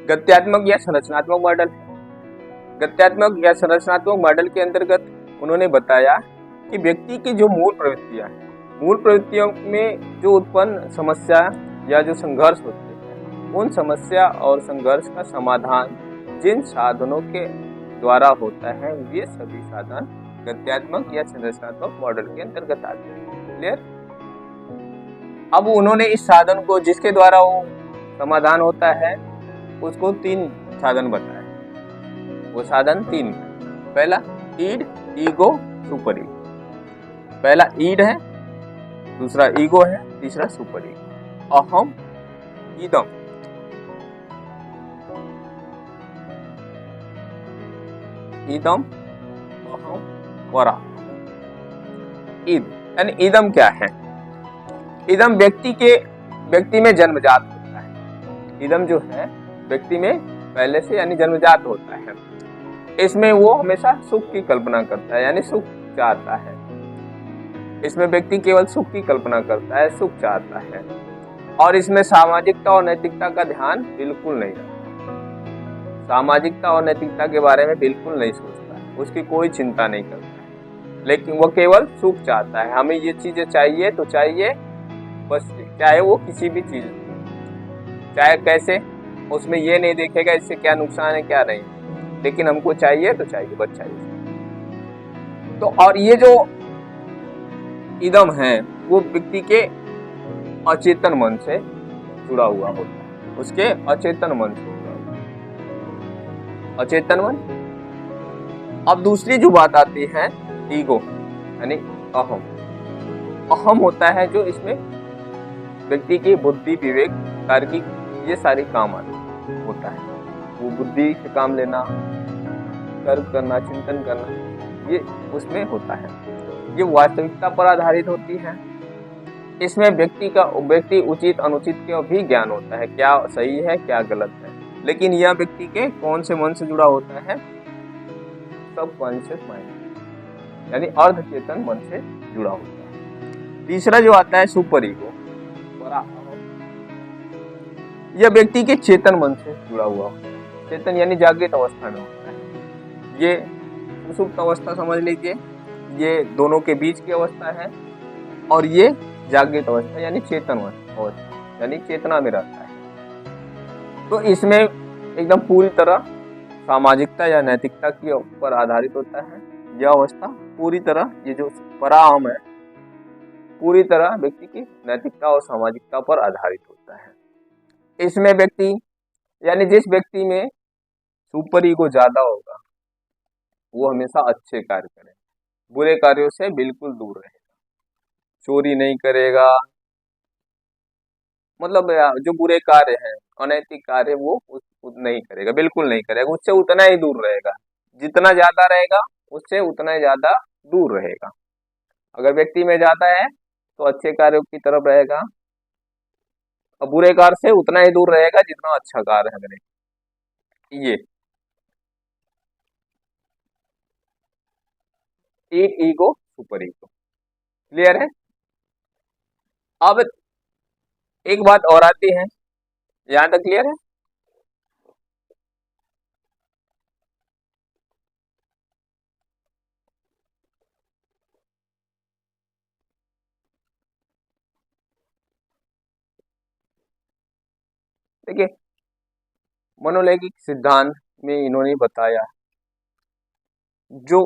गत्यात्मक या संरचनात्मक मॉडल। गत्यात्मक या संरचनात्मक मॉडल के अंतर्गत उन्होंने बताया कि व्यक्ति की जो मूल प्रवृत्तियां हैं, मूल प्रवृत्तियों में जो उत्पन्न समस्या या जो संघर्ष होते हैं, उन समस्या और संघर्ष का समाधान जिन साधनों के द्वारा होता है, वे सभी साधन गत्यात्मक या संरचनात्मक मॉडल के अंतर्गत आते हैं। क्लियर। अब उन्होंने इस साधन को जिसके द्वारा वो समाधान होता है उसको 3 साधन बताए। वो साधन 3 है। पहला ईड, ईगो, सुपर ईगो। पहला ईड है, दूसरा ईगो है, तीसरा सुपर ईगो। अहम, इदम। इदम, अहम, वरा। ईद यानी इदम क्या है? इदम व्यक्ति में जन्मजात होता है। इदम जो है व्यक्ति में पहले से यानी जन्मजात होता है। इसमें वो हमेशा सुख की कल्पना करता है, यानी सुख चाहता है। इसमें व्यक्ति केवल सुख की कल्पना करता है, सुख चाहता है, और इसमें सामाजिकता और नैतिकता का ध्यान बिल्कुल नहीं रखता। सामाजिकता और नैतिकता के बारे में बिल्कुल नहीं सोचता है, उसकी कोई चिंता नहीं करता है, लेकिन वो केवल सुख चाहता है। हमें ये चीजें चाहिए तो चाहिए, बस चाहे वो किसी भी चीज, चाहे कैसे, उसमें ये नहीं देखेगा इससे क्या नुकसान है क्या नहीं, लेकिन हमको चाहिए तो चाहिए, बस चाहिए। तो और ये जो इदम है वो व्यक्ति के अचेतन मन से जुड़ा हुआ होता है, उसके अचेतन मन से जुड़ा हुआ, अचेतन मन। अब दूसरी जो बात आती है ईगो यानी अहम। अहम होता है जो इसमें व्यक्ति की बुद्धि, विवेक, तार्किक, ये सारे काम आते होता है। वो बुद्धि से काम लेना, तर्क करना, चिंतन करना, ये उसमें होता है। ये वास्तविकता पर आधारित होती है। इसमें व्यक्ति उचित अनुचित का भी ज्ञान होता है, क्या सही है क्या गलत है, लेकिन यह व्यक्ति के कौन से मन से जुड़ा होता है? सबकॉन्शियस माइंड यानी अर्धचेतन मन से जुड़ा होता है। तीसरा जो आता है सुपर ईगो, यह व्यक्ति के चेतन मन से जुड़ा हुआ होता है। चेतन यानी जागृत अवस्था में होता है। ये सुषुप्त अवस्था समझ लीजिए, ये दोनों के बीच की अवस्था है, और ये जागृत अवस्था यानी चेतन अवस्था यानी चेतना में रहता है। तो इसमें एकदम पूरी तरह सामाजिकता या नैतिकता के ऊपर आधारित होता है। यह अवस्था पूरी तरह, ये जो पराअहम है, पूरी तरह व्यक्ति की नैतिकता और सामाजिकता पर आधारित होता है। इसमें व्यक्ति यानी जिस व्यक्ति में सुपर ईगो ज्यादा होगा वो हमेशा अच्छे कार्य करेगा, बुरे कार्यों से बिल्कुल दूर रहेगा, चोरी नहीं करेगा, मतलब जो बुरे कार्य हैं, अनैतिक कार्य, वो नहीं करेगा, बिल्कुल नहीं करेगा, उससे उतना ही दूर रहेगा। जितना ज्यादा रहेगा उससे उतना ही ज्यादा दूर रहेगा। अगर व्यक्ति में ज्यादा है तो अच्छे कार्यों की तरफ रहेगा, और बुरे कार्य से उतना ही दूर रहेगा जितना अच्छा कार्य है। ये एक ईगो, सुपर ईगो। क्लियर है। अब एक बात और आती है, यहाँ तक क्लियर है? देखिए, मनोलैंगिक सिद्धांत में इन्होंने बताया जो